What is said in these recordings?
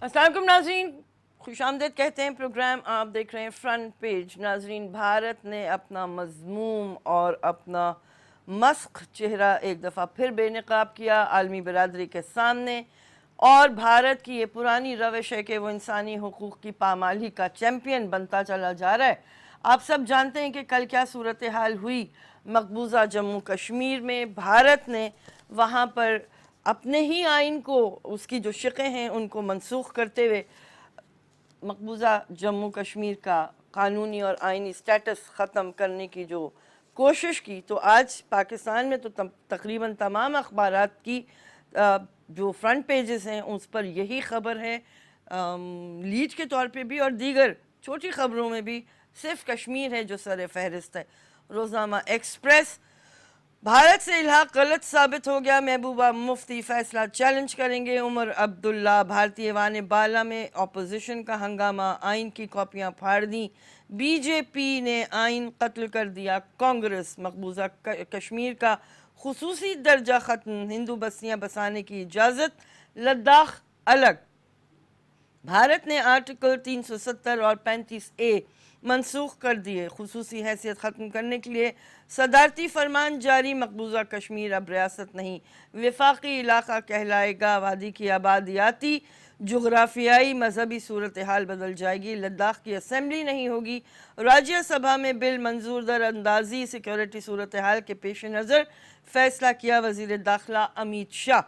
अस्सलाम वालेकुम नाज़रीन, खुशामदीद कहते हैं। प्रोग्राम आप देख रहे हैं फ्रंट पेज। नाज़रीन, भारत ने अपना मज़मूम और अपना मस्ख चेहरा एक दफ़ा फिर बेनकाब किया आलमी बरादरी के सामने, और भारत की ये पुरानी रविश है कि वो इंसानी हुकूक़ की पामाली का चैम्पियन बनता चला जा रहा है। आप सब जानते हैं कि कल क्या सूरत हाल हुई मकबूजा जम्मू कश्मीर में। भारत ने वहाँ पर अपने ही आइन को, उसकी जो शिक़ें हैं उनको मनसूख करते हुए मकबूजा जम्मू कश्मीर का कानूनी और आइनी स्टेटस ख़त्म करने की जो कोशिश की, तो आज पाकिस्तान में तो तकरीबन तमाम अखबारात की जो फ्रंट पेजेस हैं उस पर यही ख़बर है, लीड के तौर पे भी और दीगर छोटी ख़बरों में भी सिर्फ कश्मीर है जो सर फहरिस्त है। रोज़नामा एक्सप्रेस, भारत से इल्हाक गलत साबित हो गया, महबूबा मुफ्ती फैसला चैलेंज करेंगे। उमर अब्दुल्ला, भारतीय वाने बाला में अपोजिशन का हंगामा, आइन की कॉपियां फाड़ दी, बीजेपी ने आइन कत्ल कर दिया कांग्रेस, मकबूजा कश्मीर का खुसूसी दर्जा ख़त्म, हिंदू बस्तियां बसाने की इजाज़त, लद्दाख अलग। भारत ने आर्टिकल 370 और 35A मनसूख कर दिए, खुसूसी हैसियत ख़त्म करने के लिए सदारती फरमान जारी, मकबूजा कश्मीर अब रियासत नहीं वफाकी इलाका कहलाएगा, वादी की आबादियाती जोग्राफियाई मजहबी सूरत हाल बदल जाएगी, लद्दाख की असम्बली नहीं होगी, राज्यसभा में बिल मंजूर, दर अंदाजी सिक्योरिटी सूरत हाल के पेश नज़र फैसला किया वज़ीर दाखिला अमित शाह,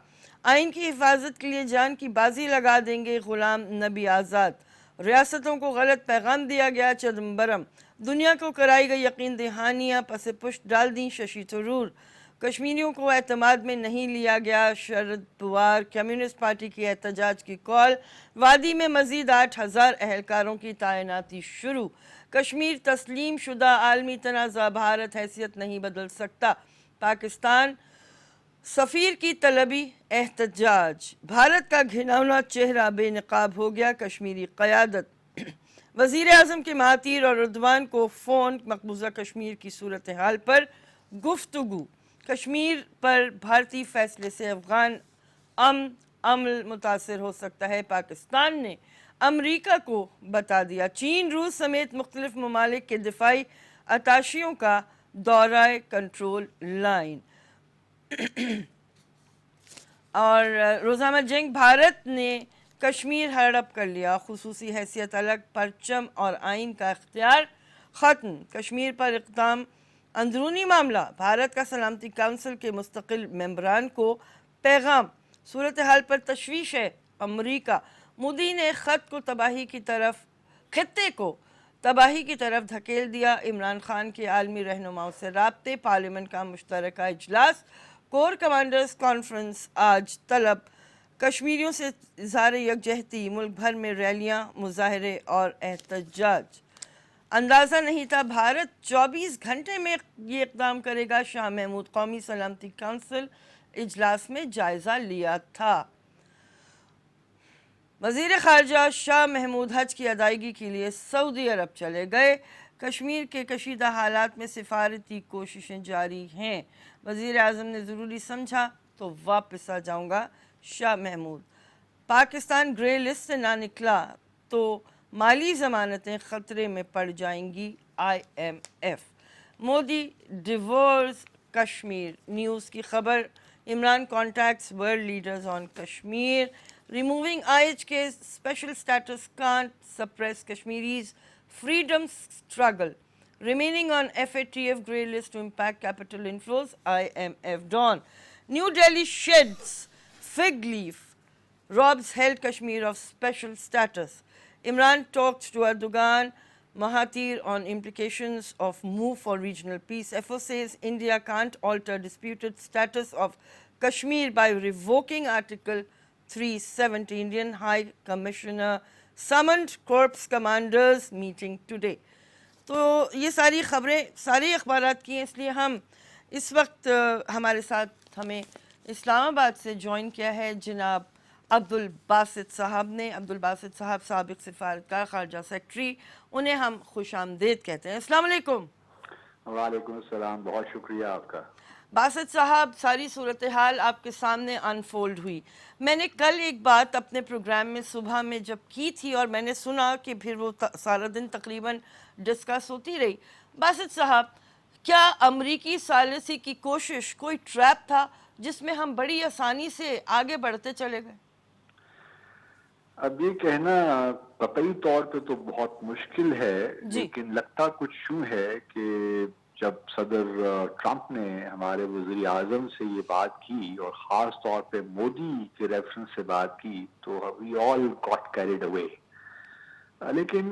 आइन की हिफाजत के लिए जान की बाजी लगा देंगे गुलाम नबी आज़ाद, रियासतों को गलत पैगाम दिया गया चिदम्बरम, दुनिया को कराई गई यकीन दहानियाँ पसे पुष्ट डाल दी शशि थरूर, कश्मीरियों को एतमाद में नहीं लिया गया शरद पवार, कम्युनिस्ट पार्टी की एहतजाज की कॉल, वादी में मजीद 8000 एहलकारों की तैनाती शुरू, कश्मीर तस्लीम शुदा आलमी तनाज़ा, भारत हैसियत नहीं बदल सकता, पाकिस्तान सफ़ीर की तलबी, एहतजाज, भारत का घिनौना चेहरा बेनकाब हो गया, कश्मीरी क़यादत, वज़ीर आज़म के महातीर और रुदवान को फ़ोन, मकबूजा कश्मीर की सूरत हाल पर गुफ्तगू, कश्मीर पर भारतीय फ़ैसले से अफ़गान अमल मुतासर हो सकता है, पाकिस्तान ने अमरीका को बता दिया, चीन रूस समेत मुख्तलिफ ममालिक के दिफाई अताशियों का दौरा कंट्रोल लाइन। और रोज़ाना जंग, भारत ने कश्मीर हड़प कर लिया, खुसूसी हैसियत अलग, परचम और आइन का इख्तियार ख़त्म, कश्मीर पर इक़दाम अंदरूनी मामला, भारत का सलामती काउंसिल के मुस्तकिल मेंबरान को पैगाम, सूरत हाल पर तशवीश है अमरीका, मोदी ने ख़त्ते को तबाही की तरफ धकेल दिया, इमरान खान के आलमी रहनुमाओं से राब्ते, पार्लियामेंट का मुश्तरका इजलास, कोर कमांडर्स कॉन्फ्रेंस आज तलब, कश्मीरियों से इज़हार यकजहती, मुल्क भर में रैलियाँ, मुजाहरे और एहतजाज। अंदाज़ा नहीं था भारत 24 घंटे में ये इक़दाम करेगा, शाह महमूद, कौमी सलामती काउंसिल इजलास में जायज़ा लिया था। वज़ीर ख़ारजा शाह महमूद हज की अदायगी के लिए सऊदी अरब चले गए, कश्मीर के कशीदा हालात में सिफारती कोशिशें जारी हैं, वज़ीर आज़म ने ज़रूरी समझा तो वापस आ जाऊँगा, शाह महमूद, पाकिस्तान ग्रे लिस्ट से ना निकला तो माली ज़मानतें ख़तरे में पड़ जाएंगी, IMF, Modi divorce Kashmir, news की खबर, Imran contacts world leaders on Kashmir, removing IHK's special status can't suppress Kashmiris' freedom struggle, remaining on FATF grey list to impact capital inflows, IMF dawn, New Delhi sheds fig leaf, robs held Kashmir of special status, Imran talked to Erdogan, Mahathir on implications of move for regional peace, FO says India can't alter disputed status of Kashmir by revoking Article 370, Indian High Commissioner summoned corps commanders meeting today। तो ये सारी ख़बरें सारी अखबारात की हैं, इसलिए हम इस वक्त हमारे साथ हमें इस्लामाबाद से ज्वाइन किया है जनाब अब्दुल बासित साहब ने। अब्दुल बासित साहब साबिक़ सफ़ारतकार ख़ारजा सेक्रेटरी, उन्हें हम खुश आमदीद कहते हैं। अस्सलाम वालेकुम। वालेकुम सलाम, बहुत शुक्रिया आपका। बासित साहब, सारी सूरत हाल आपके सामने अनफोल्ड हुई। मैंने कल एक बात अपने प्रोग्राम में सुबह में जब की थी और मैंने सुना कि फिर वो सारा दिन तकरीबन डिस्कस होती रही। बासित साहब, क्या अमरीकी सालिसी की कोशिश कोई ट्रैप था जिसमें हम बड़ी आसानी से आगे बढ़ते चले गए? अब ये कहना कतई तौर पे तो बहुत मुश्किल है, जी। लेकिन लगता कुछ यूं है कि जब सदर ट्रंप ने हमारे वज़ीर आज़म से ये बात की और ख़ास तौर पे मोदी के रेफरेंस से बात की, तो we all got carried away. लेकिन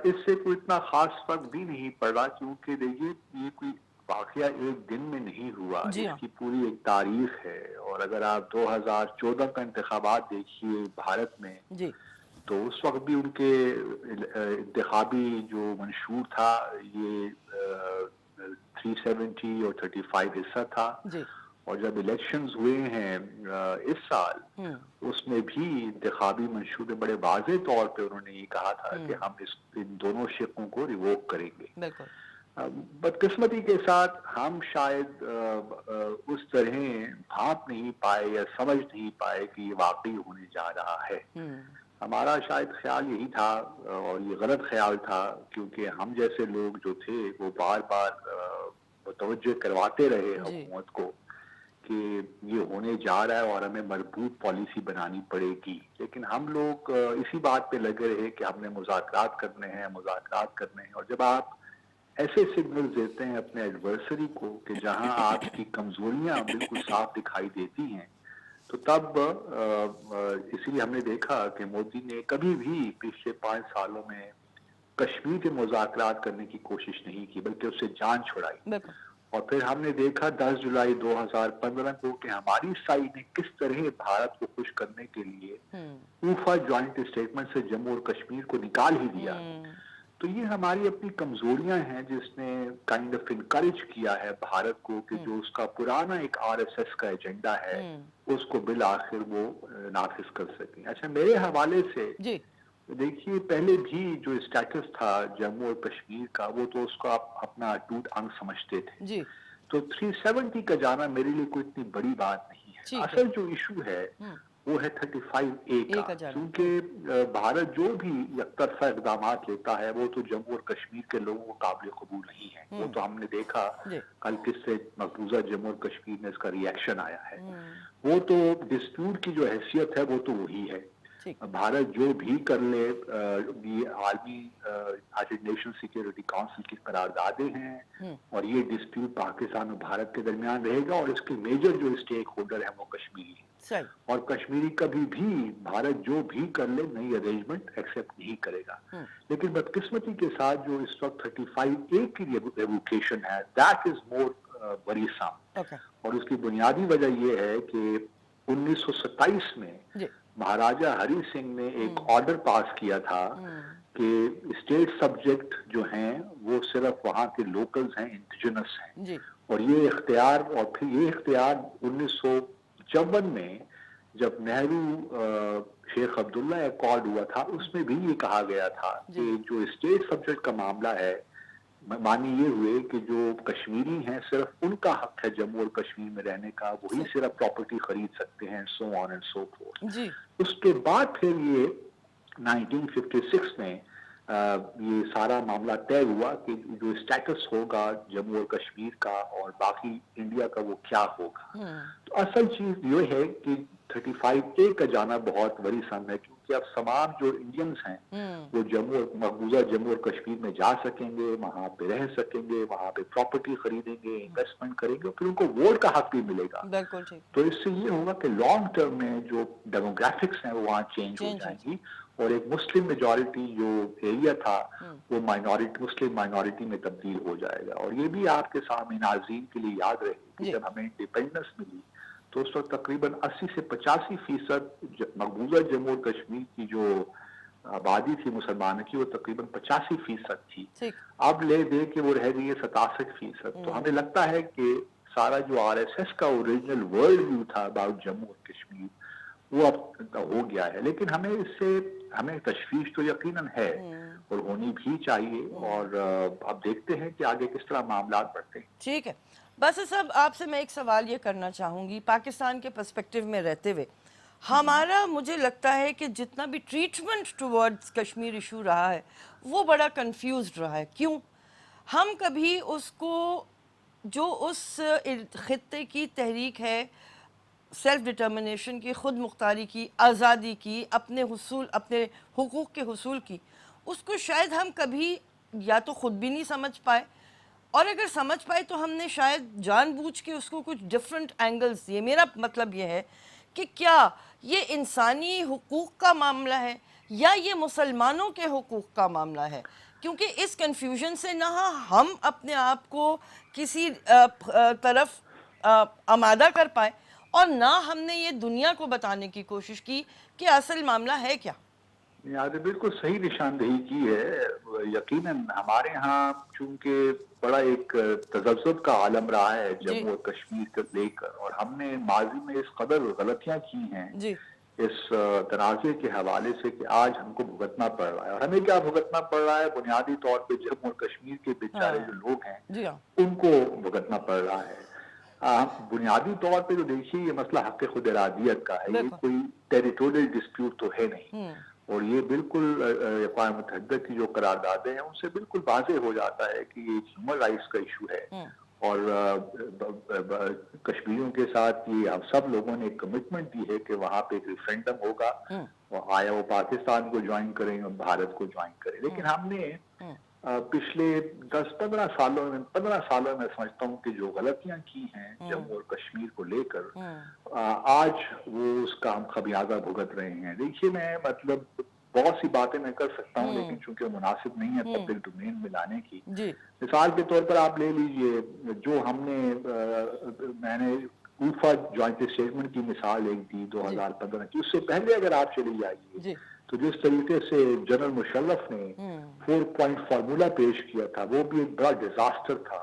इससे कोई इतना ख़ास फ़र्क भी नहीं पड़ा, क्योंकि देखिए ये कोई वाक़या एक दिन में नहीं हुआ, जी हाँ। इसकी पूरी एक तारीख़ है। और अगर आप 2014 का इंतख़ाबात देखिए भारत में, जी। तो उस वक्त भी उनके इंतखाबी जो मंशूर था, ये 370 और 35 हिस्सा था। जी। और जब इलेक्शंस हुए हैं इस साल, हम्म। उसमें भी इंतखाबी मंशूर में बड़े वाज़े तौर पे उन्होंने ये कहा था कि हम इन दोनों शिकों को रिवोक करेंगे। बिल्कुल। बदकिस्मती के साथ हम शायद उस तरह भांप नहीं पाए या समझ नहीं पाए कि ये वाकई होने जा रहा है। हमारा शायद ख्याल यही था, और ये गलत ख्याल था, क्योंकि हम जैसे लोग जो थे वो बार बार तवज्जो करवाते रहे जी। हुकूमत को कि ये होने जा रहा है और हमें मजबूत पॉलिसी बनानी पड़ेगी। लेकिन हम लोग इसी बात पे लगे रहे कि हमने मुज़ाकरात करने हैं, मुज़ाकरात करने हैं। और जब आप ऐसे सिग्नल देते हैं अपने एडवर्सरी को कि जहां आपकी कमजोरियां बिल्कुल साफ दिखाई देती हैं, तो तब इसीलिए हमने देखा कि मोदी ने कभी भी पिछले 5 सालों में कश्मीर के मुज़ाकरात करने की कोशिश नहीं की, बल्कि उससे जान छुड़ाई। बिल्कुल। और फिर हमने देखा 10 जुलाई 2015 को कि हमारी साइड ने किस तरह भारत को खुश करने के लिए ऊफा ज्वाइंट स्टेटमेंट से जम्मू और कश्मीर को निकाल ही दिया। तो ये हमारी अपनी कमजोरियां हैं जिसने काइंड ऑफ इनकरेज किया है भारत को कि जो उसका पुराना एक आरएसएस का एजेंडा है उसको बिल आखिर वो नाफिज कर सके। अच्छा, मेरे हवाले से जी। देखिए, पहले भी जो स्टेटस था जम्मू और कश्मीर का, वो तो उसको आप अपना अटूट अंग समझते थे। जी। तो 370 का जाना मेरे लिए कोई इतनी बड़ी बात नहीं है। ठीक है। असल जो इशू है वो है 35A का, एक हजार। क्योंकि भारत जो भी एकतरफा इकदाम लेता है वो तो जम्मू और कश्मीर के लोगों को काबिल कबूल नहीं है। वो तो हमने देखा जी। कल किससे मकबूजा जम्मू और कश्मीर में इसका रिएक्शन आया है। वो तो डिस्प्यूट की जो हैसियत है वो तो वही है। ठीक। भारत जो भी कर ले, ये army United nation security council की करारदादें हैं, और ये डिस्प्यूट पाकिस्तान और भारत के दरमियान रहेगा, और इसके मेजर जो स्टेक होल्डर है वो कश्मीरी है। सही। और कश्मीरी कभी भी भारत जो भी कर ले नई अरेंजमेंट एक्सेप्ट नहीं करेगा। लेकिन बदकिस्मती के साथ जो इस वक्त 35A की रेवोकेशन है, दैट इज मोर वरीसम। और उसकी बुनियादी वजह यह है कि 1927 में महाराजा हरि सिंह ने एक ऑर्डर पास किया था कि स्टेट सब्जेक्ट जो हैं वो सिर्फ वहां के लोकल्स हैं, इंडिजिनस हैं। और ये इख्तियार, और फिर ये इख्तियार 1954 में जब नेहरू शेख अब्दुल्ला अकॉर्ड हुआ था, उसमें भी ये कहा गया था कि जो स्टेट सब्जेक्ट का मामला है, मानी ये हुए कि जो कश्मीरी हैं सिर्फ उनका हक है जम्मू और कश्मीर में रहने का, वही सिर्फ प्रॉपर्टी खरीद सकते हैं, so on and so fourth. उसके बाद फिर ये 1956 में ये सारा मामला तय हुआ कि जो स्टेटस होगा जम्मू और कश्मीर का और बाकी इंडिया का वो क्या होगा। तो असल चीज ये है कि 35A का जाना बहुत बड़ी सम है, क्योंकि अब तमाम जो इंडियंस हैं वो मकबूजा जम्मू और कश्मीर में जा सकेंगे, वहां पे रह सकेंगे, वहां पे प्रॉपर्टी खरीदेंगे, इन्वेस्टमेंट करेंगे, और फिर उनको वोट का हक भी मिलेगा। बिल्कुल ठीक। तो इससे ये होगा कि लॉन्ग टर्म में जो डेमोग्राफिक्स हैं वो वहाँ चेंज हो जाएंगी, और एक मुस्लिम मेजॉरिटी जो एरिया था वो मुस्लिम माइनॉरिटी में तब्दील हो जाएगा। और ये भी आपके सामने नाज़रीन के लिए याद रहे कि जब हमें इंडिपेंडेंस मिली तो उस वक्त तकरीबन 80 से 85% मकबूजा जम्मू और कश्मीर की जो आबादी थी मुसलमानों की, वो तकरीबन 85% थी। अब ले दे के वो रह गई है 67%। तो हमें लगता है कि सारा जो आरएसएस का ओरिजिनल वर्ल्ड व्यू था अबाउट जम्मू और कश्मीर वो अब हो गया है। लेकिन हमें तशवीश तो यकीनन है और होनी भी चाहिए, और अब देखते हैं कि आगे किस तरह मामला बढ़ते हैं। ठीक है बस साहब आपसे मैं एक सवाल ये करना चाहूँगी, पाकिस्तान के पर्सपेक्टिव में रहते हुए हमारा मुझे लगता है कि जितना भी ट्रीटमेंट टुवर्ड्स कश्मीर इशू रहा है वो बड़ा कंफ्यूज्ड रहा है। क्यों? हम कभी उसको जो उस खित्ते की तहरीक है सेल्फ डिटर्मिनेशन की, ख़ुद मुख्तारी की, आज़ादी की, अपने हुकूक़ के हुसूल की, उसको शायद हम कभी या तो ख़ुद भी नहीं समझ पाए, और अगर समझ पाए तो हमने शायद जानबूझ के उसको कुछ डिफरेंट एंगल्स दिए। मेरा मतलब ये है कि क्या ये इंसानी हुकूक़ का मामला है या ये मुसलमानों के हुकूक़ का मामला है? क्योंकि इस कन्फ्यूजन से ना हम अपने आप को किसी तरफ आमादा कर पाए और ना हमने ये दुनिया को बताने की कोशिश की कि असल मामला है क्या। आपने बिल्कुल सही निशानदेही की है। यकीनन हमारे यहाँ चूंकि बड़ा एक तजब्जुब का आलम रहा है जम्मू और कश्मीर को लेकर, और हमने माजी में इस कदर गलतियां की हैं जी। इस तनाज़े के हवाले से कि आज हमको भुगतना पड़ रहा है। और हमें क्या भुगतना पड़ रहा है? बुनियादी तौर पे जम्मू और कश्मीर के बेचारे जो लोग हैं उनको भुगतना पड़ रहा है। बुनियादी तौर पे तो देखिए ये मसला हक़ खुद इरादियत का है, ये कोई टेरिटोरियल डिस्प्यूट तो है नहीं, और ये बिल्कुल अक़वाम मुत्तहिदा की जो करारदादें हैं उनसे बिल्कुल वाज़ेह हो जाता है कि ये ह्यूमन राइट्स का इशू है। और कश्मीरियों के साथ ये हम सब लोगों ने एक कमिटमेंट दी है कि वहाँ पे एक रेफरेंडम होगा और आया वो पाकिस्तान को ज्वाइन करें और भारत को ज्वाइन करें। लेकिन हमने पिछले 10-15 सालों में समझता हूँ कि जो गलतियां की हैं जम्मू और कश्मीर को लेकर, आज वो उसका हम खमियाजा भुगत रहे हैं। देखिए मैं मतलब बहुत सी बातें मैं कर सकता हूँ, लेकिन चूंकि मुनासिब नहीं है पब्लिक डोमेन में लाने की। मिसाल के तौर पर आप ले लीजिए जो मैंने ऊफा जॉइंट स्टेटमेंट की मिसाल एक दी 2015 की। उससे पहले अगर आप चली जाइए तो जिस तरीके से जनरल मुशर्रफ ने 4 पॉइंट फार्मूला पेश किया था वो भी एक बड़ा डिजास्टर था।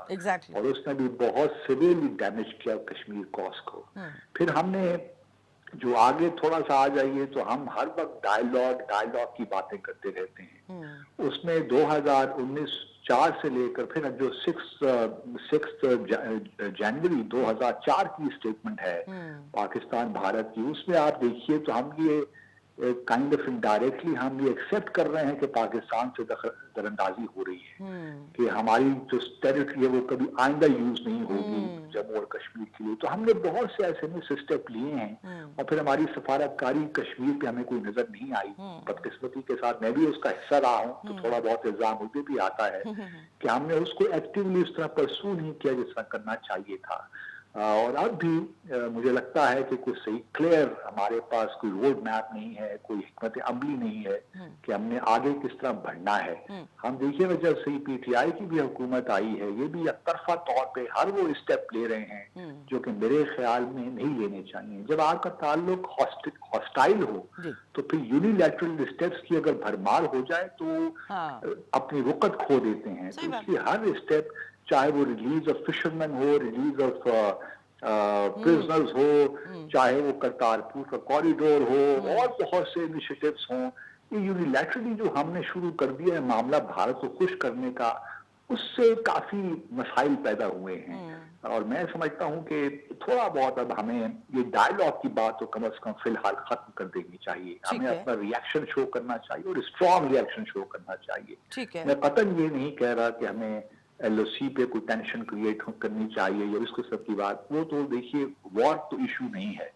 और उसने भी बहुत सिवियरली डैमेज किया कश्मीर कॉज को। फिर हमने जो आगे थोड़ा सा आ जाइए तो हम हर वक्त डायलॉग की बातें करते रहते हैं। उसमें 2019-4 से लेकर फिर जो 6 जनवरी 2004 की स्टेटमेंट है पाकिस्तान भारत की, उसमें आप देखिए तो हम ये काइंड ऑफ इनडायरेक्टली हम ये एक्सेप्ट कर रहे हैं कि पाकिस्तान से दरअंदाजी हो रही है कि हमारी जो टेरिटरी है वो कभी आइंदा यूज नहीं होगी जम्मू और कश्मीर के लिए। तो हमने बहुत से ऐसे स्टेप लिए हैं और फिर हमारी सफारतकारी कश्मीर पे हमें कोई नजर नहीं आई। बदकिस्मती के साथ मैं भी उसका हिस्सा रहा हूँ तो थोड़ा बहुत इल्जाम मुझे भी आता है कि हमने उसको एक्टिवली उस तरह परसू नहीं किया जिस तरह करना चाहिए था। और अब भी मुझे लगता है कि कुछ सही क्लियर हमारे पास कोई रोड मैप नहीं है, कोई हिकमत अमली नहीं है कि हमने आगे किस तरह बढ़ना है। हम देखिए जब से पीटीआई की भी हुकूमत आई है ये भी एकतरफा तौर पे हर वो स्टेप ले रहे हैं जो कि मेरे ख्याल में नहीं लेने चाहिए। जब आपका ताल्लुक हॉस्टाइल हो तो फिर यूनिलैटरल स्टेप्स की अगर भरमार हो जाए तो अपनी रुकत खो देते हैं। तो इसलिए हर स्टेप, चाहे वो रिलीज ऑफ फिशरमैन हो, रिलीज ऑफ प्रिजनर्स हो, चाहे वो करतारपुर का कॉरिडोर हो और बहुत से इनिशिएटिव्स हों, ये यूनिलैटरली जो हमने शुरू कर दिया है मामला भारत को खुश करने का, उससे काफी मसाइल पैदा हुए हैं। और मैं समझता हूं कि थोड़ा बहुत अब हमें ये डायलॉग की बात तो कम से कम फिलहाल खत्म कर देनी चाहिए। हमें अपना रिएक्शन शो करना चाहिए और स्ट्रॉन्ग रिएक्शन शो करना चाहिए। मैं कतई ये नहीं कह रहा कि हमें LOC पे कोई टेंशन क्रिएट करनी चाहिए या इसको सब की बात, वो तो देखिए वॉर तो इशू नहीं है।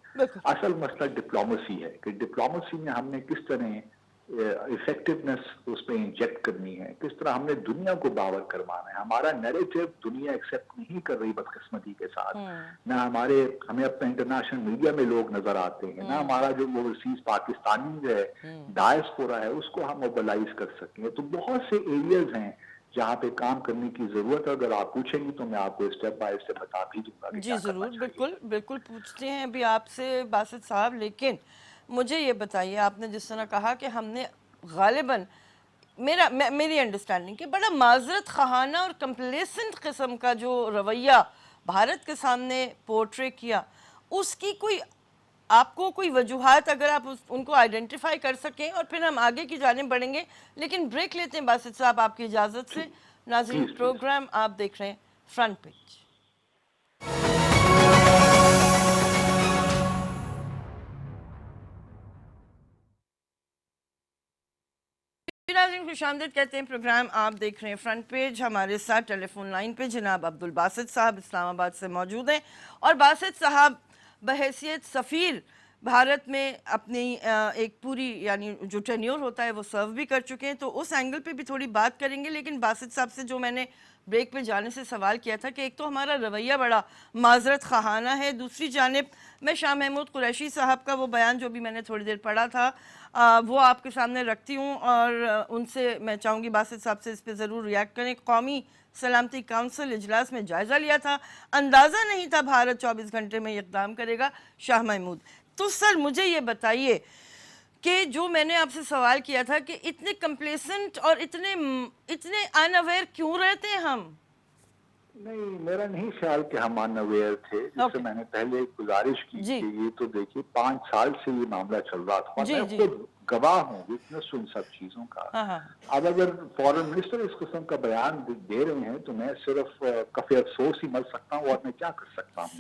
असल मसला डिप्लोमेसी है कि डिप्लोमेसी में हमने किस तरह इफेक्टिवनेस उसमें इंजेक्ट करनी है, किस तरह हमने दुनिया को बावर करवाना है। हमारा नैरेटिव दुनिया एक्सेप्ट नहीं कर रही बदकिस्मती के साथ। ना हमें अपने इंटरनेशनल मीडिया में लोग नजर आते हैं, ना हमारा जो ओवरसीज पाकिस्तानी जो है डायस्पोरा है उसको हम मोबिलाइज कर सकें। तो बहुत से एरियाज हैं जहाँ पे काम करने की जरूरत है। अगर आप पूछेंगी तो मैं आपको स्टेप बाय स्टेप बता भी दूंगा। जी जरूर, बिल्कुल पूछते हैं अभी आपसे बासित साहब। लेकिन मुझे ये बताइए, आपने जिस तरह कहा कि हमने गालिबन मेरी अंडरस्टैंडिंग कि बड़ा माजरत खाना और कंप्लेसेंट किस्म का जो रवैया भारत के सामने पोर्ट्रे किया, उसकी कोई आपको कोई वजूहात अगर आप उनको आइडेंटिफाई कर सकें और फिर हम आगे की जाने बढ़ेंगे। लेकिन ब्रेक लेते हैं बासित साहब आपकी इजाज़त से। नाज़रीन, प्रोग्राम आप देख रहे हैं फ्रंट पेज। नाज़रीन, खुशामदीद कहते हैं प्रोग्राम आप देख रहे हैं फ्रंट पेज। हमारे साथ टेलीफोन लाइन पे जनाब अब्दुल बासित साहब इस्लामाबाद से मौजूद हैं और बासित साहब बहैसियत सफ़ीर भारत में अपनी एक पूरी यानी जो टेन्योर होता है वो सर्व भी कर चुके हैं, तो उस एंगल पे भी थोड़ी बात करेंगे। लेकिन बासित साहब से जो मैंने ब्रेक पे जाने से सवाल किया था कि एक तो हमारा रवैया बड़ा माजरत खाना है, दूसरी जानिब मैं शाह महमूद कुरैशी साहब का वो बयान जो भी मैंने थोड़ी देर पढ़ा था वो आपके सामने रखती हूँ और उनसे मैं चाहूँगी बासित साहब से इस पर ज़रूर रिएक्ट करें। कौमी सलामती काउंसिल इजलास में जायज़ा लिया था, अंदाज़ा नहीं था भारत 24 घंटे में इक़दाम करेगा। शाह महमूद, तो सर मुझे ये बताइए कि जो मैंने आपसे सवाल किया था कि इतने कंप्लेसेंट और इतने अनअवेयर क्यों रहते हैं हम? नहीं, मेरा नहीं ख्याल कि हम अनअवेयर थे। जिससे मैंने पहले एक गुजारिश की कि ये तो देखिए 5 साल से ये मामला चल रहा था और मैं खुद गवाह हूँ, विटनेस उन सब चीजों का। अब अगर फॉरेन मिनिस्टर इस किस्म का बयान दे रहे हैं तो मैं सिर्फ कफे अफसोस ही मर सकता हूँ और मैं क्या कर सकता हूँ,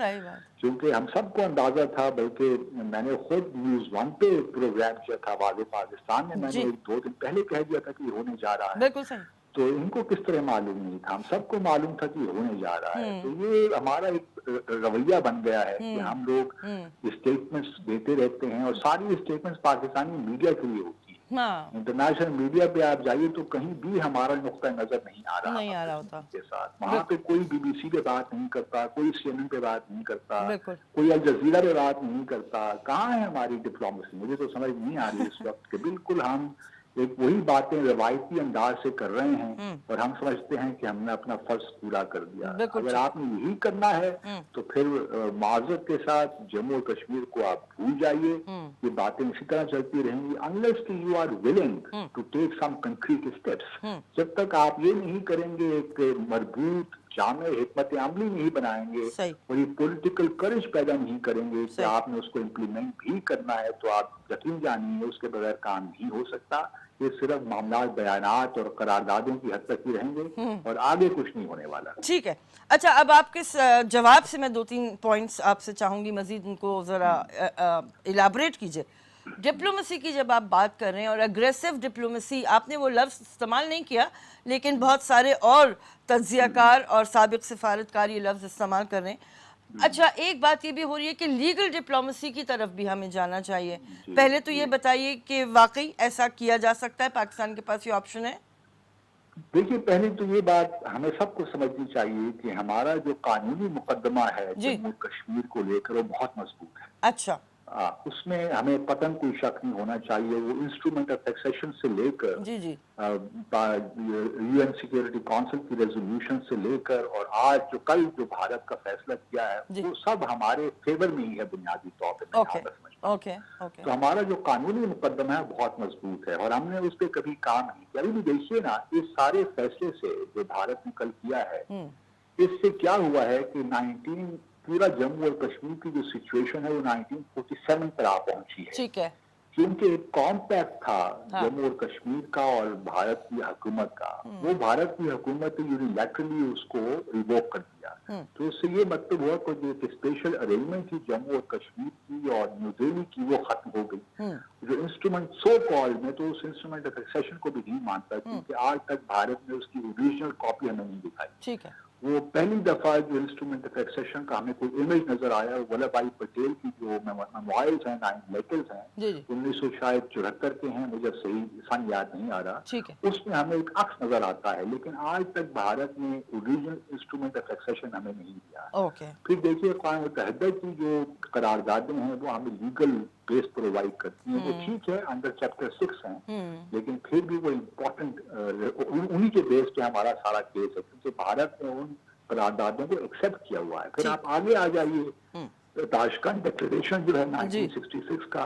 क्योंकि हम सबको अंदाजा था। बल्कि मैंने खुद न्यूज़ 1 पे प्रोग्राम किया था वादे पाकिस्तान में, मैंने 1-2 दिन पहले कह दिया था कि होने जा रहा है। बिल्कुल सही। तो इनको किस तरह मालूम नहीं था? हम सबको मालूम था कि होने जा रहा है। तो ये हमारा एक रवैया बन गया है कि हम लोग स्टेटमेंट्स देते रहते हैं और सारी स्टेटमेंट्स पाकिस्तानी मीडिया के लिए होती है। इंटरनेशनल मीडिया पे आप जाइए तो कहीं भी हमारा नुक्ता नजर नहीं आ रहा होता के साथ। वहाँ पे कोई BBC पे बात नहीं करता, कोई CNN पे बात नहीं करता, कोई अल जजीरा पे बात नहीं करता। कहाँ है हमारी डिप्लोमेसी? मुझे तो समझ नहीं आ रही इस वक्त कि बिल्कुल हम एक वही बातें रवायती अंदाज से कर रहे हैं और हम समझते हैं कि हमने अपना फर्ज पूरा कर दिया। अगर आपने यही करना है तो फिर माजरत के साथ जम्मू और कश्मीर को आप भूल जाइए। ये बातें इसी तरह चलती रहेंगी अनलेस कि you are willing to take some concrete steps. जब तक आप ये नहीं करेंगे, एक मजबूत जामे हिकमत अमली नहीं बनाएंगे और ये पॉलिटिकल करेज पैदा नहीं करेंगे कि आपने उसको इम्प्लीमेंट भी करना है, तो आप यकीन जानिए उसके बगैर काम नहीं हो सकता। ये सिर्फ मामला बयानात और करारदादों की हद तक ही रहेंगे और आगे कुछ नहीं होने वाला। ठीक है, अच्छा अब आपके जवाब से मैं 2-3 पॉइंट्स आपसे चाहूंगी मजीद उनको जरा इलाबरेट कीजिए। डिप्लोमेसी की जब आप बात कर रहे हैं और अग्रेसिव डिप्लोमेसी, आपने वो लफ्ज़ इस्तेमाल नहीं किया लेकिन बहुत सारे और तज्जियाकार और साबिक सिफारतकार ये लफ्ज़ इस्तेमाल कर रहे हैं। अच्छा, एक बात ये भी हो रही है कि लीगल डिप्लोमेसी की तरफ भी हमें जाना चाहिए। पहले तो ये बताइए कि वाकई ऐसा किया जा सकता है, पाकिस्तान के पास ये ऑप्शन है? देखिए, पहले तो ये बात हमें सबको समझनी चाहिए कि हमारा जो कानूनी मुकदमा है जम्मू कश्मीर को लेकर वो बहुत मजबूत है। अच्छा, उसमें हमें पतन कोई शक नहीं होना चाहिए। वो इंस्ट्रूमेंट ऑफ एक्सेशन से लेकर UN सिक्योरिटी काउंसिल की रेजोल्यूशन से लेकर और आज जो कल जो भारत का फैसला किया है वो सब हमारे फेवर में ही है बुनियादी तौर पे। तो हमारा जो कानूनी मुकदमा है बहुत मजबूत है और हमने उस पर कभी काम नहीं किया। अभी भी देखिए ना, इस सारे फैसले से जो भारत ने कल किया है इससे क्या हुआ है कि पूरा जम्मू और कश्मीर की जो सिचुएशन है वो 1947 पर आ पहुंची है। ठीक है, क्योंकि एक कॉम्पैक्ट था जम्मू और कश्मीर का और भारत की हुकूमत का। वो भारत की हुकूमत ने यूनिलैटरली उसको रिवोक कर दिया। तो उससे ये मतलब हुआ कि जो स्पेशल अरेंजमेंट थी जम्मू और कश्मीर की और न्यू दिल्ली की वो खत्म हो गई। जो इंस्ट्रूमेंट सो कॉल्ड, में तो उस इंस्ट्रूमेंट ऑफ एक्सेशन को भी नहीं मानता क्योंकि आज तक भारत ने उसकी ओरिजिनल कॉपी हमें नहीं दिखाई। ठीक है, वो पहली दफा जो इंस्ट्रूमेंट ऑफ एक्सेशन का हमें कोई इमेज नजर आया वल्लभ भाई पटेल की जो मेमोरियल्स हैं, 9 लेटर्स हैं, 1974 के हैं, मुझे सही सन याद नहीं आ रहा। उसमें हमें एक अक्स नजर आता है, लेकिन आज तक भारत ने ओरिजिनल इंस्ट्रूमेंट ऑफ एक्सेशन हमें नहीं दिया। फिर देखिए, अक़वाम मुत्तहिदा की जो करारदादें हैं वो हमें लीगल बेस प्रोवाइड करती हैं। वो ठीक है, अंडर चैप्टर 6 हैं, लेकिन फिर भी वो इम्पोर्टेंट उन्हीं के बेस पे हमारा सारा केस है क्योंकि भारत ने उन करारदादों को एक्सेप्ट किया हुआ है। फिर आप आगे आ जाइए, ताशकंद डिक्लेरेशन जो है 1966 का,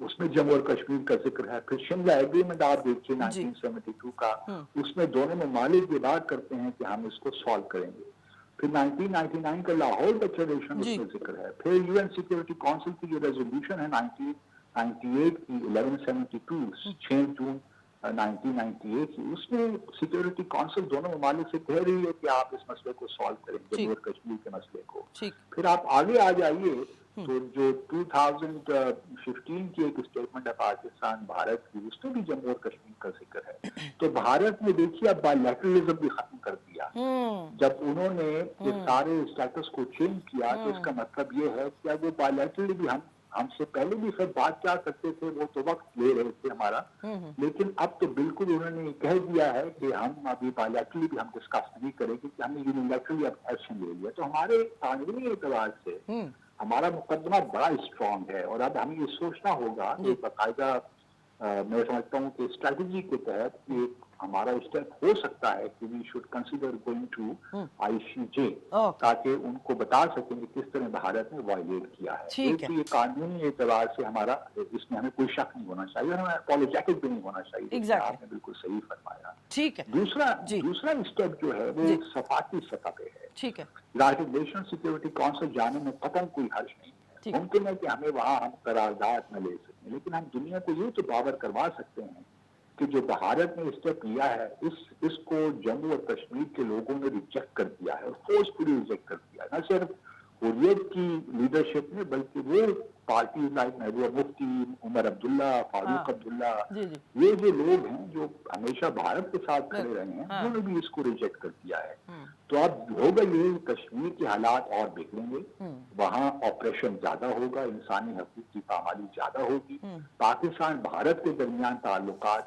उसमें जम्मू और कश्मीर का जिक्र है। फिर शिमला एग्रीमेंट आप देखिए 1972 का, उसमें दोनों ममालिक ये बात करते हैं कि हम इसको सॉल्व करेंगे। फिर 1999 का लाहौर डिक्लेरेशन उसमें जिक्र है। फिर UN सिक्योरिटी काउंसिल की जो रेजोल्यूशन है 1998 की 1172 6 जून 1998 की, उसमें सिक्योरिटी काउंसिल दोनों ममालिक से कह रही है कि आप इस मसले को सॉल्व करें, जम्मू और कश्मीर के मसले को। ठीक। फिर आप आगे आ जाइए तो जो 2015 की एक स्टेटमेंट है पाकिस्तान भारत की, उसमें भी जम्मू और कश्मीर का जिक्र है। तो भारत ने देखिए अब बायलैटरलिज्म भी खत्म कर दिया। जब उन्होंने ये सारे स्टेटस को चेंज किया तो इसका मतलब ये है कि अब वो बायलैटरली भी हमसे पहले भी सब बात क्या करते थे, वो तो वक्त ले रहे थे हमारा, लेकिन अब तो बिल्कुल उन्होंने कह दिया है कि हम अभी बायलैटरली भी हम डिस्कस नहीं करेंगे कि हमने यूनिलैटरली अब एक्शन ले लिया। तो हमारे कानूनी एतबार से हमारा मुकदमा बड़ा स्ट्रांग है और अब हमें ये सोचना होगा कि बाकायदा मैं समझता हूँ कि स्ट्रेटजी के तहत एक हमारा स्टेप हो सकता है कि we should consider going to ICJ, ताकि उनको बता सकें कि किस तरह भारत ने वायलेट किया है। तो ये कानूनी एतबार से हमारा इसमें हमें कोई शक नहीं होना चाहिए और हमें अपोलोजेटिक भी नहीं होना चाहिए। आपने बिल्कुल सही फरमाया। ठीक है। दूसरा स्टेप जो है वो सफाती सतह पे है। ठीक है। यूनाइटेड नेशन सिक्योरिटी काउंसिल जाने में कतई कोई हर्ज नहीं है। मुमकिन है कि हमें वहाँ हम करारदाद न ले सकें, लेकिन हम दुनिया को ये तो बावर करवा सकते हैं कि जो भारत ने स्टेप लिया है इसको जम्मू और कश्मीर के लोगों ने रिजेक्ट कर दिया है और फोर्सफुली रिजेक्ट कर दिया है। न सिर्फ हुर्रियत की लीडरशिप ने बल्कि वो पार्टी लाइक महबूबा मुफ्ती, उमर अब्दुल्ला, फारूक अब्दुल्ला, ये जो लोग हैं जो हमेशा भारत के साथ खड़े रहे हैं, उन्होंने भी इसको रिजेक्ट कर दिया है। तो अब होगा ये, कश्मीर के हालात और बिगड़ेंगे, वहाँ ऑपरेशन ज्यादा होगा, इंसानी हकूक की पामाली ज्यादा होगी, पाकिस्तान भारत के दरमियान ताल्लुकात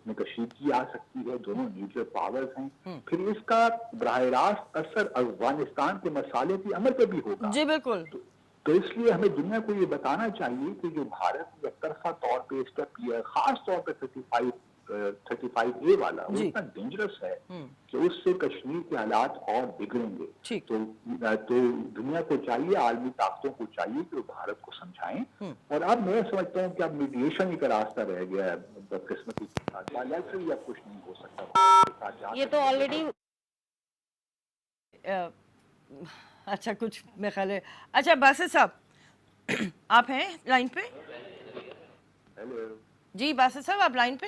में कशीदगी आ सकती है, दोनों न्यूक्लियर पावर्स हैं, फिर इसका बराह रास्त असर अफगानिस्तान के मसाले की अमल पे भी होगा। जी बिल्कुल। तो इसलिए हमें दुनिया को ये बताना चाहिए कि जो भारत ने एकतरफा तौर पे स्टेप लिया है, खास तौर पे 35A वाला, वो इतना डेंजरस है कि उससे कश्मीर के हालात और बिगड़ेंगे। तो दुनिया को चाहिए, आलमी ताकतों को चाहिए कि वो भारत को समझाएं। और अब मैं समझता हूँ कि अब मीडिएशन ही का रास्ता रह गया है बदकिस्मती के साथ, बायलैटरली अब कुछ नहीं हो सकता। ये तो ऑलरेडी अच्छा कुछ मेरे ख्याल है। अच्छा बासित साहब आप हैं लाइन पे? हेलो जी बासित साहब आप लाइन पे?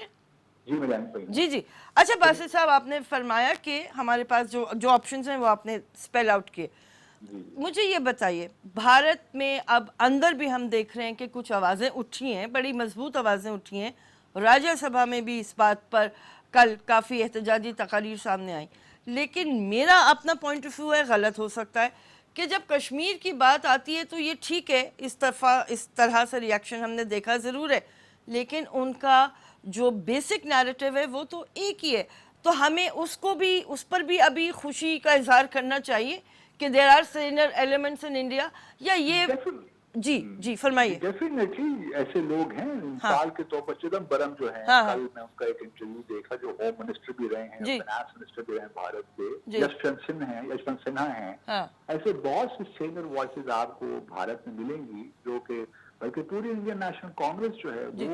जी मैं लाइन पे। जी। अच्छा बासित साहब आपने फरमाया कि हमारे पास जो ऑप्शंस हैं वो आपने स्पेल आउट किए। मुझे ये बताइए, भारत में अब अंदर भी हम देख रहे हैं कि कुछ आवाज़ें उठी हैं, बड़ी मजबूत आवाज़ें उठी हैं, राज्यसभा में भी इस बात पर कल काफ़ी एहतजाजी तकारीर सामने आई। लेकिन मेरा अपना पॉइंट ऑफ व्यू है, गलत हो सकता है, कि जब कश्मीर की बात आती है तो ये ठीक है, इस तरह से रिएक्शन हमने देखा ज़रूर है, लेकिन उनका जो बेसिक नैरेटिव है वो तो एक ही है। तो हमें उस पर भी अभी खुशी का इजहार करना चाहिए कि there are senior elements in India, या ये जी फरमाइए। डेफिनेटली ऐसे लोग हैं। मिसाल के तौर पर चिदम्बरम जो है, कल मैं उनका एक इंटरव्यू देखा, जो होम मिनिस्टर भी रहे हैं, फाइनेंस मिनिस्टर भी रहे हैं भारत के, यशवंत सिन्हा हैं। ऐसे बहुत सी सीनियर वॉइसेस आपको भारत में मिलेंगी जो कि बल्कि पूरी इंडियन नेशनल कांग्रेस जो है वो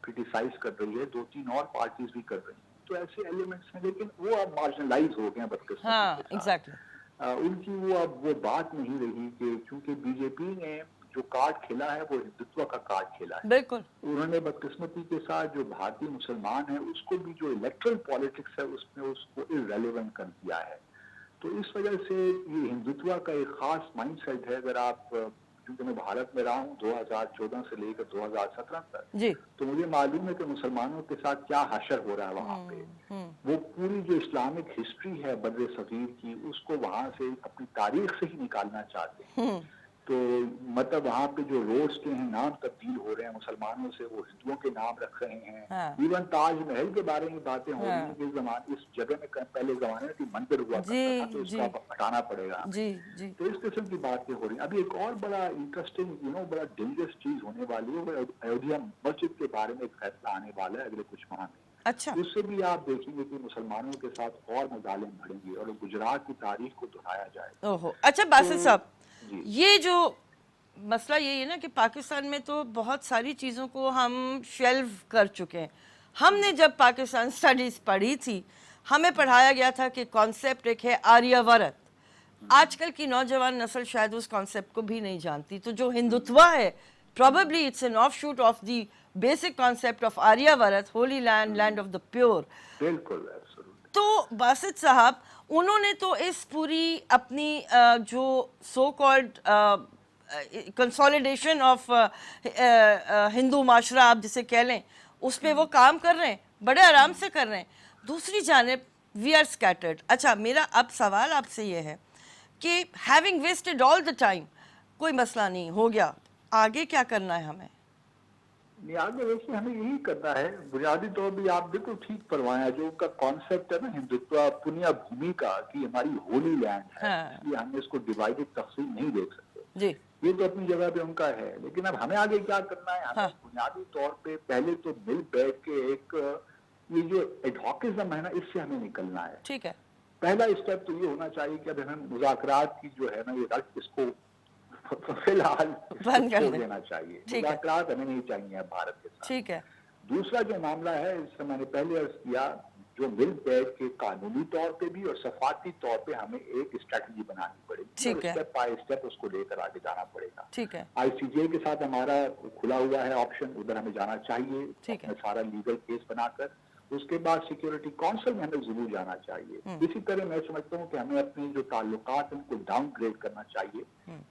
क्रिटिसाइज कर रही है, 2-3 और पार्टीज भी कर रही हैं। तो ऐसे एलिमेंट्स हैं, लेकिन वो अब मार्जिनलाइज हो गए हैं बदकिस्मती। उनकी वो बात नहीं रही कि चूंकि बीजेपी ने जो कार्ड खेला है वो हिंदुत्व का कार्ड खेला है। बिल्कुल। उन्होंने बदकिस्मती के साथ जो भारतीय मुसलमान है उसको भी, जो इलेक्ट्रल पॉलिटिक्स है उसमें उसको इररेलेवेंट कर दिया है। तो इस वजह से ये हिंदुत्व का एक खास माइंडसेट है। अगर आप, क्योंकि मैं भारत में रहा हूँ 2014 से लेकर 2017 तक, तो मुझे मालूम है कि मुसलमानों के साथ क्या हशर हो रहा है वहाँ पे। वो पूरी जो इस्लामिक हिस्ट्री है बर्रे सगीर की, उसको वहाँ से अपनी तारीख से ही निकालना चाहते हैं। तो मतलब वहाँ पे जो रोज के हैं नाम तब्दील हो रहे हैं मुसलमानों से, वो हिंदुओं के नाम रख रहे हैं। इवन ताजमहल के बारे में बातें हो रही हैं कि इस जगह में पहले जमाने में मंदिर हुआ करता था, तो इसको हटाना पड़ेगा। तो इस किस्म की बातें हो रही हैं। अभी एक और बड़ा इंटरेस्टिंग बड़ा डेंजरस चीज होने वाली है, वो अयोध्या मस्जिद के बारे में एक फैसला आने वाला है अगले कुछ माह में। अच्छा। उससे भी आप देखेंगे कि मुसलमानों के साथ और मजालिम बढ़ेंगे और गुजरात की तारीख को दोहराया जाएगा। ओहो। अच्छा बासित साहब, ये जो मसला ये है ना कि पाकिस्तान में तो बहुत सारी चीज़ों को हम शेल्व कर चुके हैं। हमने जब पाकिस्तान स्टडीज़ पढ़ी थी, हमें पढ़ाया गया था कि कॉन्सेप्ट एक है आर्यवर्त। आजकल की नौजवान नस्ल शायद उस कॉन्सेप्ट को भी नहीं जानती। तो जो हिंदुत्व है probably it's an offshoot of the basic concept of Aryavarat, holy land, land of the pure. बिल्कुल, absolutely. तो बासित साहब, उन्होंने तो इस पूरी अपनी जो so called consolidation of Hindu माशरा आप जिसे कह लें, उस पे वो काम कर रहे हैं, बड़े आराम से कर रहे हैं। दूसरी जानिब वी आर स्कैटर्ड। अच्छा, मेरा अब सवाल आपसे ये है कि having wasted all the time, कोई मसला नहीं, हो गया, आगे क्या करना है हमें? नहीं, आगे वैसे हमें यही करना है। बुनियादी तौर पर आप बिल्कुल ठीक फरमाया, जो उनका कॉन्सेप्ट है ना हिंदुत्व पुण्य भूमि का, कि हमारी होली लैंड है, हाँ। इसलिए हम इसको डिवाइडेड तफसील नहीं देख सकते। जी, ये तो अपनी जगह पे उनका है, लेकिन अब हमें आगे क्या करना है? हमें हाँ। बुनियादी तौर पे पहले तो मिल बैठ के एक ये जो एडहॉकिज्म है ना, इससे हमें निकलना है। ठीक है, पहला स्टेप तो ये होना चाहिए कि अब हमें मुज़ाकरात की जो है ना ये रट, इसको फिलहाल बंद कर छोड़ दें। देना चाहिए। ठीक है। मुज़ाकरात हमें नहीं चाहिए अब भारत के साथ। ठीक है, दूसरा जो मामला है, इससे मैंने पहले अर्ज किया, जो मिल बैठ के कानूनी तौर पे भी और सफाती तौर पे हमें एक स्ट्रेटजी बनानी पड़ेगी, ठीक और है। स्टेप बाय स्टेप उसको लेकर आगे जाना पड़ेगा। ठीक है, आईसीजे के साथ हमारा खुला हुआ है ऑप्शन, उधर हमें जाना चाहिए, ठीक है। अपना सारा लीगल केस बनाकर। उसके बाद सिक्योरिटी काउंसिल में हमें जरूर जाना चाहिए। इसी तरह मैं समझता हूँ कि हमें अपने जो ताल्लुकात उनको डाउनग्रेड करना चाहिए,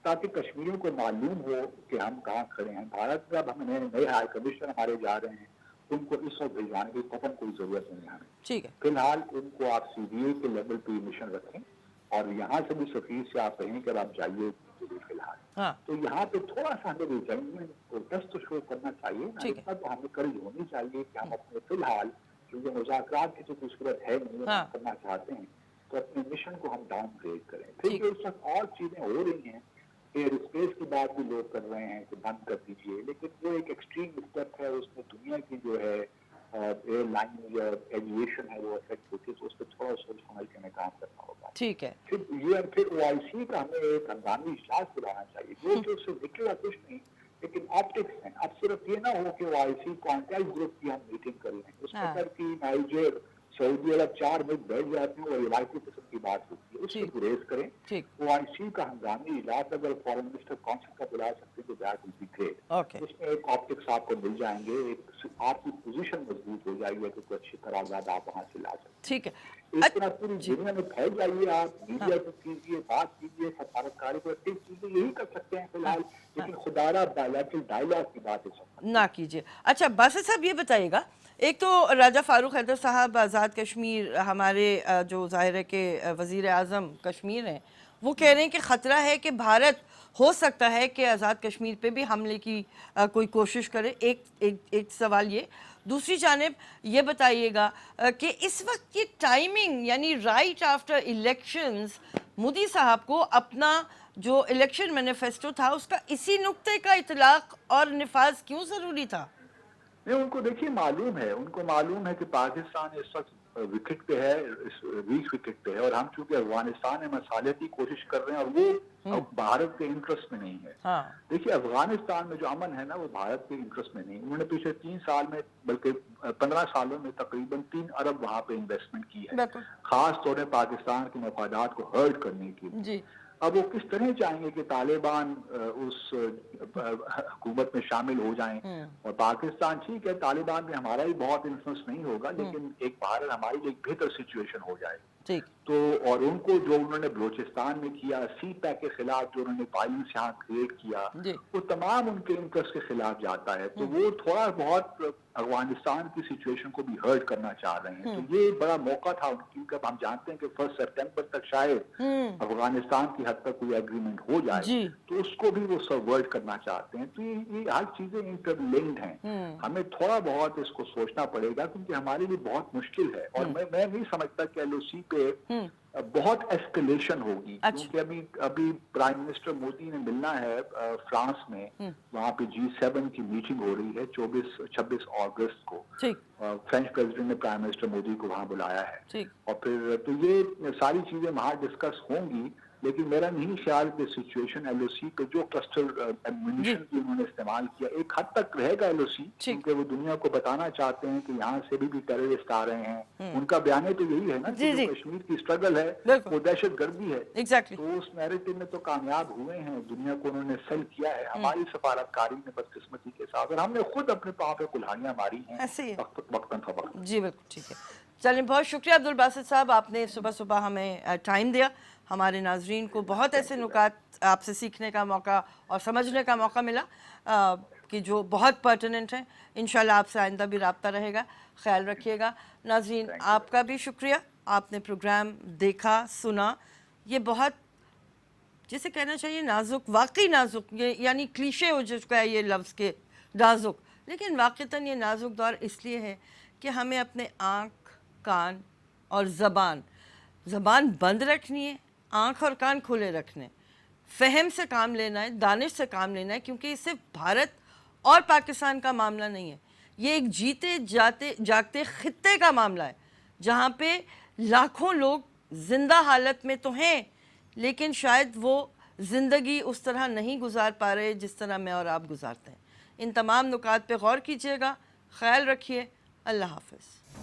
ताकि कश्मीरियों को मालूम हो कि हम कहाँ खड़े हैं। भारत में अब हमें नए हाई कमिश्नर हमारे जा रहे हैं, उनको इस वक्त भिजवाने की कतई कोई जरूरत नहीं है हमें। ठीक है, फिलहाल उनको आप सीबीए के लेवल पे मिशन रखें, और यहाँ से भी सफीर से आप कहें कि आप जाइए फिलहाल। हाँ, तो यहाँ पे थोड़ा सा हमें रिजाइनमेंट प्रोटेस्ट तो शो करना चाहिए ना, ठीक है। इतना तो हमें करेज होनी चाहिए कि हम अपने फिलहाल, क्योंकि मुज़ाकरात की तो कोई सूरत है नहीं, हाँ। हम करना चाहते हैं, तो अपने मिशन को हम डाउनग्रेड करें। फिर ठीक। जो इस वक्त और चीजें हो रही हैं, एयर स्पेस की बात भी लोग कर रहे हैं कि बंद कर दीजिए, लेकिन वो एक एक्सट्रीम स्टेप है, उसमें दुनिया की जो है एयरलाइन या एविएशन है वो अफेक्ट होती है, तो उस पर थोड़ा सोच समझ के हमें काम करना होगा। ठीक है, फिर OIC का हमें एक हंगामी इजलास बुलाना चाहिए, जो उससे निकलेगा कुछ नहीं, लेकिन ऑप्टिक्स हैं। अब सिर्फ ये ना हो कि OIC कॉन्टैक्ट ग्रुप की हम मीटिंग कर लें, उसमें हाँ। टर्की, नाइजर, सऊदी अरब 4 मिनट बैठ जाते हैं और रिवायती किस्म की बात होती है, उसको ठीक। गुरेज करें। ठीक। OIC का हंगामी इजलास अगर फॉरेन मिनिस्टर काउंसिल का बुला सकते हैं तो that will be great. Okay, उसमें एक ऑप्टिक्स आपको मिल जाएंगे, एक आपकी पोजीशन मजबूत हो जाएगी, तो अच्छी करारदाद आप वहां से ला सकते हैं। ठीक है। इस तरह पूरी दुनिया में फैल जाइए, आप मीडिया पे कीजिए, बात कीजिए, सफारतकारी को एक्टिव कीजिए, यही कर सकते हैं फिलहाल, लेकिन खुदारा बायलैटरल डायलॉग की बात है ना कीजिए। अच्छा, बासित साहब ये बताइएगा, एक तो राजा फारूक हैदर साहब आज़ाद कश्मीर हमारे जो ज़ाहिर है कि वज़ीर आज़म कश्मीर हैं, वो कह रहे हैं कि ख़तरा है कि भारत हो सकता है कि आज़ाद कश्मीर पे भी हमले की कोई कोशिश करे। एक सवाल ये। दूसरी जानिब ये बताइएगा कि इस वक्त की टाइमिंग, यानी राइट आफ्टर इलेक्शंस, मोदी साहब को अपना जो इलेक्शन मैनिफेस्टो था उसका इसी नुक्ते का इतलाक और निफाज क्यों ज़रूरी था? नहीं, उनको देखिए मालूम है, उनको मालूम है कि पाकिस्तान इस वक्त विकेट पे है, वीक विकेट पे है, और हम चूंकि अफगानिस्तान में मसाले की कोशिश कर रहे हैं, और वो अब भारत के इंटरेस्ट में नहीं है। हाँ। देखिए, अफगानिस्तान में जो अमन है ना, वो भारत के इंटरेस्ट में नहीं। उन्होंने पिछले 3 साल में, बल्कि 15 सालों में तकरीबन 3 अरब वहां पे इन्वेस्टमेंट की है, बिल्कुल। खास तौर पर पाकिस्तान के मफादात को हर्ट करने की। जी। अब वो किस तरह चाहेंगे कि तालिबान उस हुकूमत में शामिल हो जाएं, और पाकिस्तान, ठीक है तालिबान में हमारा भी बहुत इन्फ्लुएंस नहीं होगा, लेकिन एक भारत हमारे लिए एक बेहतर सिचुएशन हो जाए। ठीक। तो और उनको जो उन्होंने बलूचिस्तान में किया, CPAC के खिलाफ जो उन्होंने वायलेंस यहाँ क्रिएट किया, वो तमाम उनके इंटरेस्ट के खिलाफ जाता है। तो वो थोड़ा बहुत अफगानिस्तान की सिचुएशन को भी हर्ट करना चाह रहे हैं। तो ये बड़ा मौका था उनकी, क्योंकि हम जानते हैं कि 1 सितंबर तक शायद अफगानिस्तान की हद तक कोई एग्रीमेंट हो जाए, तो उसको भी वो सबवर्ट करना चाहते हैं। तो ये हर चीजें इंटरलिंक्ड हैं। हमें थोड़ा बहुत इसको सोचना पड़ेगा, क्योंकि हमारे लिए बहुत मुश्किल है, और मैं नहीं समझता कि LOC पे बहुत एस्केलेशन होगी। क्योंकि अभी प्राइम मिनिस्टर मोदी ने मिलना है फ्रांस में, वहाँ पे G7 की मीटिंग हो रही है 26 अगस्त को। फ्रेंच प्रेसिडेंट ने प्राइम मिनिस्टर मोदी को वहाँ बुलाया है, और फिर तो ये सारी चीजें वहाँ डिस्कस होंगी। लेकिन मेरा नहीं ख्याल कि सिचुएशन एलओसी को जो क्लस्टर एम्यूनिशन की उन्होंने इस्तेमाल किया एक हद तक रहेगा एलओसी, क्योंकि वो दुनिया को बताना चाहते हैं कि यहाँ से भी टेररिस्ट आ रहे हैं। उनका बयान तो यही है ना कि जो कश्मीर की स्ट्रगल है वो दहशत गर्दी है। एग्जैक्टली। तो उस नैरेटिव में तो कामयाब हुए हैं, दुनिया को उन्होंने सेल किया है। हमारी सफारतकारी ने बदकिस्मती के साथ, और हमने खुद अपने पाँव पे कुल्हाड़ियां मारी हैं वक्तन फवक्तन। जी बिल्कुल ठीक है। चलिए, बहुत शुक्रिया अब्दुल बासित साहब, आपने सुबह सुबह हमें टाइम दिया। हमारे नाजरीन को बहुत ऐसे नुकात आपसे सीखने का मौका और समझने का मौका मिला कि जो बहुत पर्टिनेंट हैं। इंशाल्लाह आपसे आइंदा भी रब्ता रहेगा। ख्याल रखिएगा। नाजरीन, आपका भी शुक्रिया, आपने प्रोग्राम देखा, सुना। ये बहुत, जिसे कहना चाहिए नाजुक, वाकई नाजुक, ये यानी क्लीशे हो चुका है ये लफ्ज़ के नाजुक, लेकिन वाकईतन ये नाजुक दौर इसलिए है कि हमें अपने आँख, कान और ज़बान बंद रखनी है, आँख और कान खुले रखने, फ़हम से काम लेना है, दानिश से काम लेना है, क्योंकि ये सिर्फ भारत और पाकिस्तान का मामला नहीं है। ये एक जीते जागते खित्ते का मामला है, जहाँ पे लाखों लोग जिंदा हालत में तो हैं, लेकिन शायद वो ज़िंदगी उस तरह नहीं गुजार पा रहे जिस तरह मैं और आप गुजारते हैं। इन तमाम नुकात पे गौर कीजिएगा। ख्याल रखिए। अल्लाह हाफ़िज़।